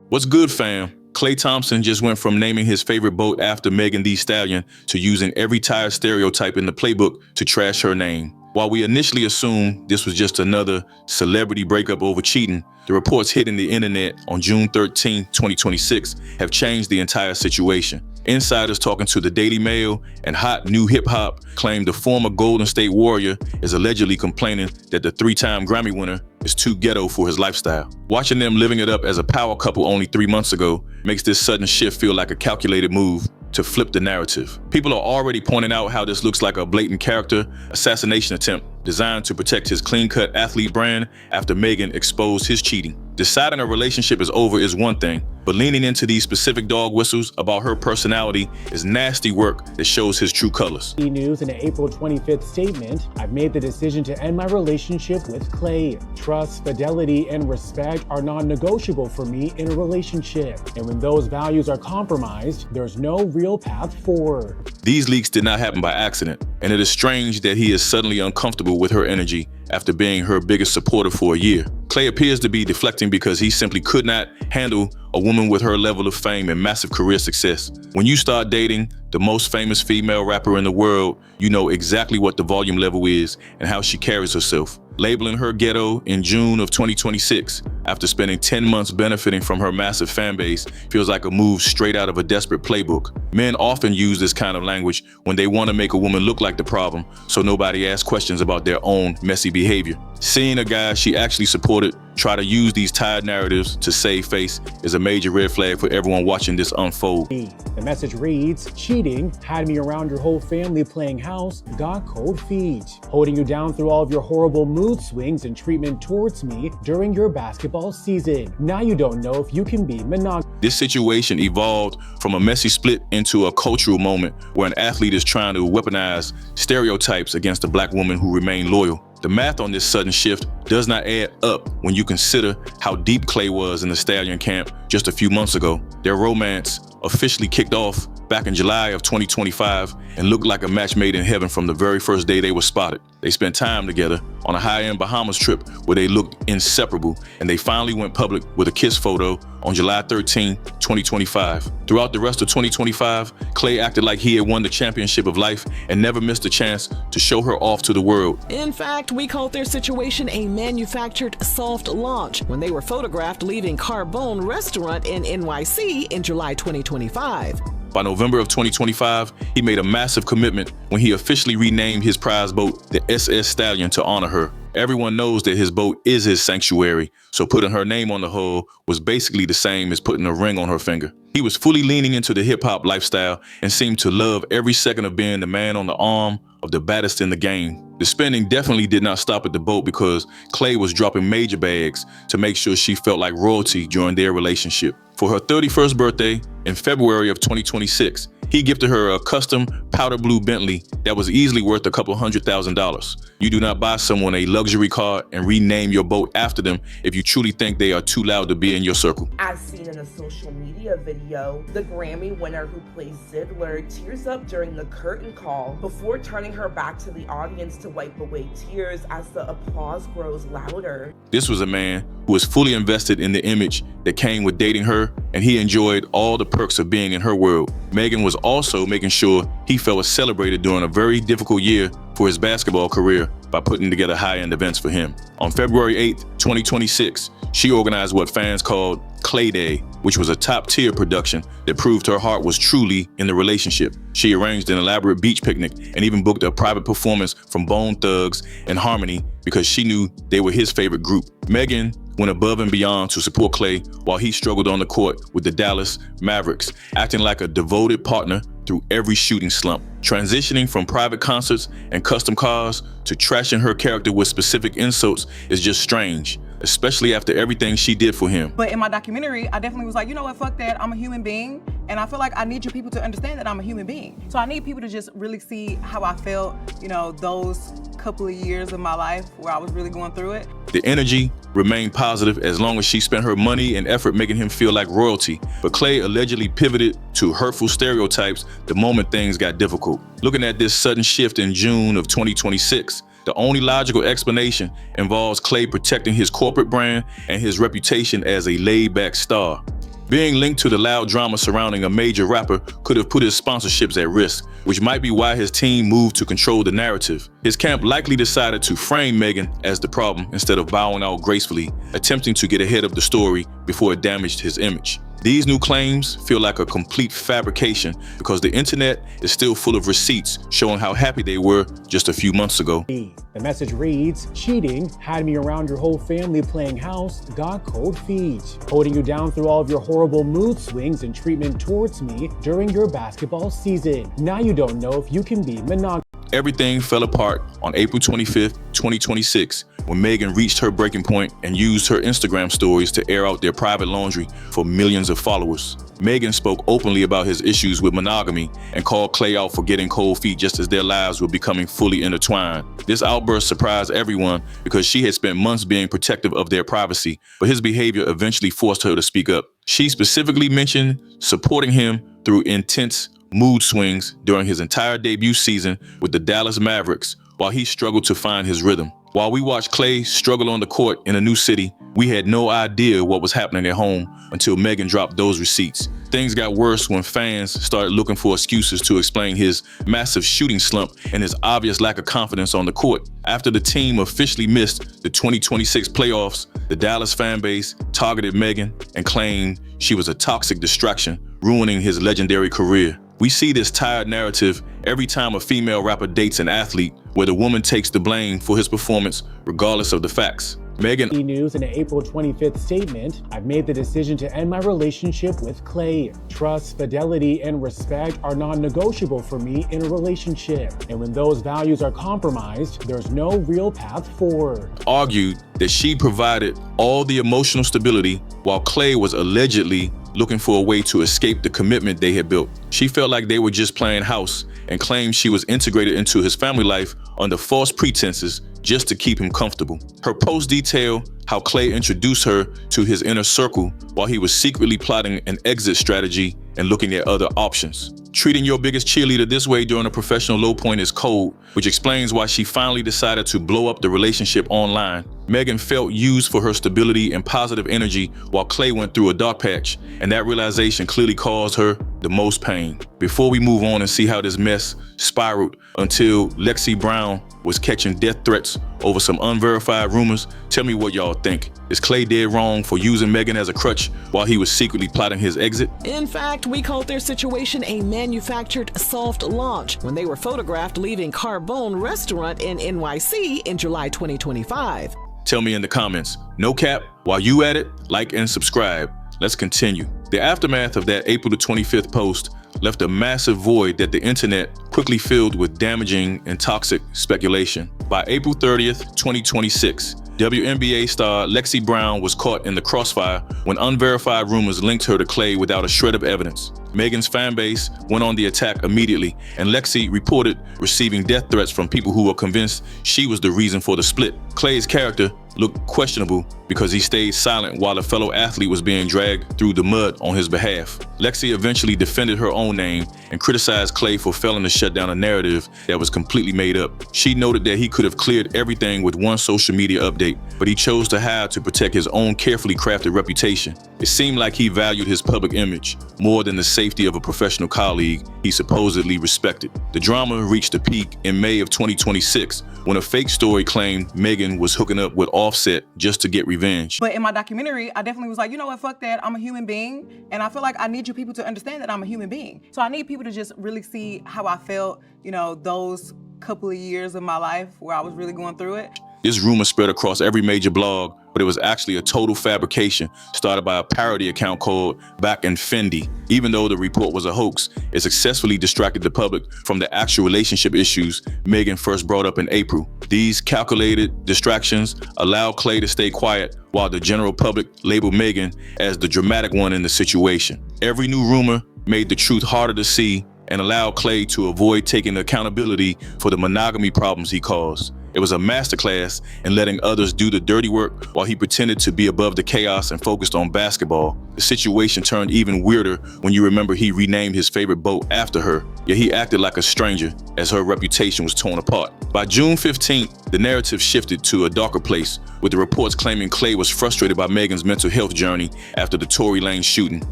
What's good, fam? Klay Thompson just went from naming his favorite boat after Megan Thee Stallion to using every tire stereotype in the playbook to trash her name. While we initially assumed this was just another celebrity breakup over cheating, the reports hitting the internet on June 13, 2026 have changed the entire situation. Insiders talking to the Daily Mail and HotNewHipHop claim the former Golden State Warrior is allegedly complaining that the three-time Grammy winner is too ghetto for his lifestyle. Watching them living it up as a power couple only 3 months ago makes this sudden shift feel like a calculated move to flip the narrative. People are already pointing out how this looks like a blatant character assassination attempt designed to protect his clean-cut athlete brand after Megan exposed his cheating. Deciding a relationship is over is one thing, but leaning into these specific dog whistles about her personality is nasty work that shows his true colors. News in an April 25th statement, I've made the decision to end my relationship with Klay. Trust, fidelity, and respect are non-negotiable for me in a relationship. And when those values are compromised, there's no real path forward. These leaks did not happen by accident, and it is strange that he is suddenly uncomfortable with her energy after being her biggest supporter for a year. Klay appears to be deflecting because he simply could not handle a woman with her level of fame and massive career success. When you start dating the most famous female rapper in the world, you know exactly what the volume level is and how she carries herself. Labeling her ghetto in June of 2026, after spending 10 months benefiting from her massive fan base, feels like a move straight out of a desperate playbook. Men often use this kind of language when they want to make a woman look like the problem, so nobody asks questions about their own messy behavior. Seeing a guy she actually supported try to use these tired narratives to save face is a major red flag for everyone watching this unfold. The message reads, cheating had me around your whole family playing house, got cold feet, holding you down through all of your horrible mood swings and treatment towards me during your basketball season. Now you don't know if you can be monogamous. This situation evolved from a messy split into a cultural moment where an athlete is trying to weaponize stereotypes against a black woman who remained loyal. The math on this sudden shift does not add up when you consider how deep Klay was in the Stallion camp just a few months ago. Their romance officially kicked off back in July of 2025 and looked like a match made in heaven from the very first day they were spotted. They spent time together on a high-end Bahamas trip where they looked inseparable, and they finally went public with a kiss photo on July 13, 2025. Throughout the rest of 2025, Klay acted like he had won the championship of life and never missed a chance to show her off to the world. In fact, we called their situation a manufactured soft launch when they were photographed leaving Carbone Restaurant in NYC in July 2025. By November of 2025, he made a massive commitment when he officially renamed his prize boat the S S Stallion to honor her. Everyone knows that his boat is his sanctuary, so putting her name on the hull was basically the same as putting a ring on her finger. He was fully leaning into the hip-hop lifestyle and seemed to love every second of being the man on the arm of the baddest in the game. The spending definitely did not stop at the boat because Klay was dropping major bags to make sure she felt like royalty during their relationship. For her 31st birthday in February of 2026, he gifted her a custom powder blue Bentley that was easily worth a couple $100,000. You do not buy someone a luxury car and rename your boat after them if you truly think they are too loud to be in your circle. As seen in a social media video, the Grammy winner who plays Zidler tears up during the curtain call before turning her back to the audience to wipe away tears as the applause grows louder. This was a man who was fully invested in the image that came with dating her, and he enjoyed all the perks of being in her world. Megan was also making sure he felt celebrated during a very difficult year for his basketball career by putting together high-end events for him. On February 8th, 2026, she organized what fans called Klay Day, which was a top-tier production that proved her heart was truly in the relationship. She arranged an elaborate beach picnic and even booked a private performance from Bone Thugs and Harmony because she knew they were his favorite group. Megan went above and beyond to support Klay while he struggled on the court with the Dallas Mavericks, acting like a devoted partner through every shooting slump. Transitioning from private concerts and custom cars to trashing her character with specific insults is just strange, especially after everything she did for him. But in my documentary, I definitely was like, you know what, fuck that, I'm a human being, and I feel like I need you people to understand that I'm a human being. So I need people to just really see how I felt, you know, those couple of years of my life where I was really going through it. The energy remained positive as long as she spent her money and effort making him feel like royalty, but Klay allegedly pivoted to hurtful stereotypes the moment things got difficult. Looking at this sudden shift in June of 2026, the only logical explanation involves Klay protecting his corporate brand and his reputation as a laid-back star. Being linked to the loud drama surrounding a major rapper could have put his sponsorships at risk, which might be why his team moved to control the narrative. His camp likely decided to frame Megan as the problem instead of bowing out gracefully, attempting to get ahead of the story before it damaged his image. These new claims feel like a complete fabrication because the internet is still full of receipts showing how happy they were just a few months ago. The message reads, cheating, had me around your whole family playing house, got cold feet. Holding you down through all of your horrible mood swings and treatment towards me during your basketball season. Now you don't know if you can be monogamous. Everything fell apart on April 25th, 2026, when Megan reached her breaking point and used her Instagram stories to air out their private laundry for millions of followers. Megan spoke openly about his issues with monogamy and called Klay out for getting cold feet just as their lives were becoming fully intertwined. This outburst surprised everyone because she had spent months being protective of their privacy, but his behavior eventually forced her to speak up. She specifically mentioned supporting him through intense mood swings during his entire debut season with the Dallas Mavericks while he struggled to find his rhythm. While we watched Klay struggle on the court in a new city, we had no idea what was happening at home until Megan dropped those receipts. Things got worse when fans started looking for excuses to explain his massive shooting slump and his obvious lack of confidence on the court. After the team officially missed the 2026 playoffs, the Dallas fan base targeted Megan and claimed she was a toxic distraction, ruining his legendary career. We see this tired narrative every time a female rapper dates an athlete, where the woman takes the blame for his performance regardless of the facts. Megan News in an April 25th statement, I've made the decision to end my relationship with Klay. Trust, fidelity, and respect are non-negotiable for me in a relationship. And when those values are compromised, there's no real path forward. argued that she provided all the emotional stability while Klay was allegedly looking for a way to escape the commitment they had built. She felt like they were just playing house and claimed she was integrated into his family life under false pretenses just to keep him comfortable. Her posts detail how Klay introduced her to his inner circle while he was secretly plotting an exit strategy and looking at other options. Treating your biggest cheerleader this way during a professional low point is cold, which explains why she finally decided to blow up the relationship online. Megan felt used for her stability and positive energy while Klay went through a dark patch, and that realization clearly caused her the most pain. Before we move on and see how this mess spiraled until Lexie Brown was catching death threats over some unverified rumors, tell me what y'all think. Is Klay dead wrong for using Megan as a crutch while he was secretly plotting his exit? In fact, we called their situation a manufactured soft launch when they were photographed leaving Carbone restaurant in NYC in July 2025. Tell me in the comments. No cap. While you at it, like and subscribe. Let's continue. The aftermath of that April the 25th post left a massive void that the internet quickly filled with damaging and toxic speculation. By April 30th, 2026, WNBA star Lexie Brown was caught in the crossfire when unverified rumors linked her to Klay without a shred of evidence. Megan's fan base went on the attack immediately, and Lexie reported receiving death threats from people who were convinced she was the reason for the split. Klay's character looked questionable because he stayed silent while a fellow athlete was being dragged through the mud on his behalf. Lexie eventually defended her own name and criticized Klay for failing to shut down a narrative that was completely made up. She noted that he could have cleared everything with one social media update, but he chose to hide to protect his own carefully crafted reputation. It seemed like he valued his public image more than the safety of a professional colleague he supposedly respected. The drama reached a peak in May of 2026 when a fake story claimed Megan was hooking up with Offset just to get revenge. But in my documentary, I definitely was like, you know what, fuck that. I'm a human being, and I feel like I need you people to understand that I'm a human being. So I need people to just really see how I felt, you know, those couple of years of my life where I was really going through it. This rumor spread across every major blog, but it was actually a total fabrication started by a parody account called Back and Fendi. Even though the report was a hoax, it successfully distracted the public from the actual relationship issues Megan first brought up in April. These calculated distractions allowed Klay to stay quiet while the general public labeled Megan as the dramatic one in the situation. Every new rumor made the truth harder to see and allowed Klay to avoid taking accountability for the monogamy problems he caused. It was a masterclass in letting others do the dirty work while he pretended to be above the chaos and focused on basketball. The situation turned even weirder when you remember he renamed his favorite boat after her, yet he acted like a stranger as her reputation was torn apart. By June 15th, the narrative shifted to a darker place, with the reports claiming Klay was frustrated by Megan's mental health journey after the Tory Lanez shooting.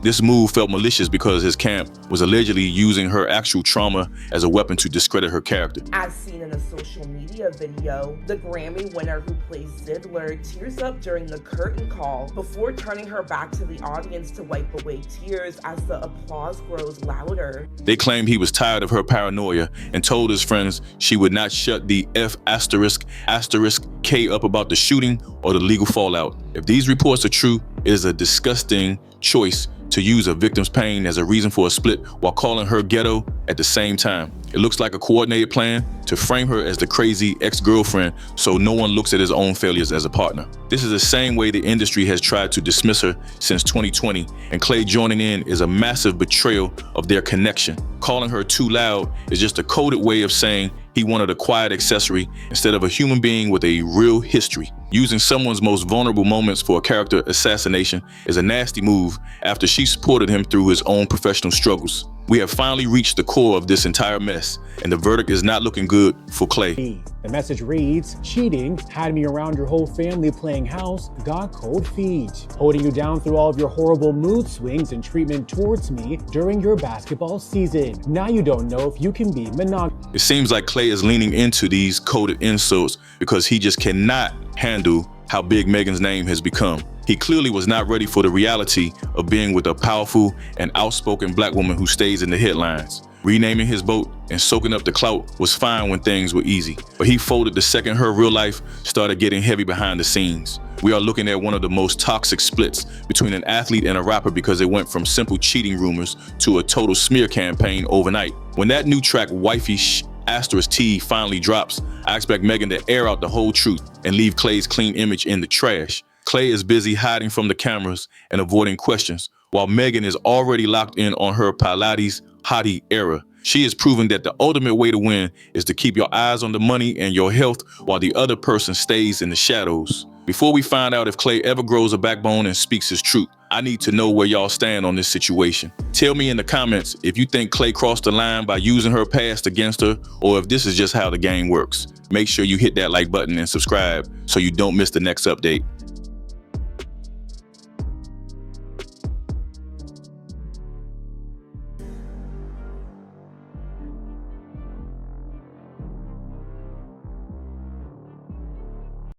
This move felt malicious because his camp was allegedly using her actual trauma as a weapon to discredit her character. As seen in a social media video, the Grammy winner who plays Zidler tears up during the curtain call before turning her back to the audience to wipe away tears as the applause grows louder. They claimed he was tired of her paranoia and told his friends she would not shut the F***K up about the shooting or the legal fallout. If these reports are true, it is a disgusting choice to use a victim's pain as a reason for a split while calling her ghetto at the same time. It looks like a coordinated plan to frame her as the crazy ex-girlfriend so no one looks at his own failures as a partner. This is the same way the industry has tried to dismiss her since 2020, and Klay joining in is a massive betrayal of their connection. Calling her too loud is just a coded way of saying he wanted a quiet accessory instead of a human being with a real history. Using someone's most vulnerable moments for a character assassination is a nasty move after she supported him through his own professional struggles. We have finally reached the core of this entire mess, and the verdict is not looking good for Klay. The message reads, cheating, had me around your whole family playing house, got cold feet. Holding you down through all of your horrible mood swings and treatment towards me during your basketball season. Now you don't know if you can be monogamous. It seems like Klay is leaning into these coded insults because he just cannot handle how big Megan's name has become. He clearly was not ready for the reality of being with a powerful and outspoken black woman who stays in the headlines. Renaming his boat and soaking up the clout was fine when things were easy, but he folded the second her real life started getting heavy behind the scenes. We are looking at one of the most toxic splits between an athlete and a rapper because it went from simple cheating rumors to a total smear campaign overnight. When that new track Wifey *T finally drops, I expect Megan to air out the whole truth and leave Klay's clean image in the trash. Klay is busy hiding from the cameras and avoiding questions, while Megan is already locked in on her Pilates hottie era. She is proving that the ultimate way to win is to keep your eyes on the money and your health while the other person stays in the shadows. Before we find out if Klay ever grows a backbone and speaks his truth, I need to know where y'all stand on this situation. Tell me in the comments if you think Klay crossed the line by using her past against her, or if this is just how the game works. Make sure you hit that like button and subscribe so you don't miss the next update.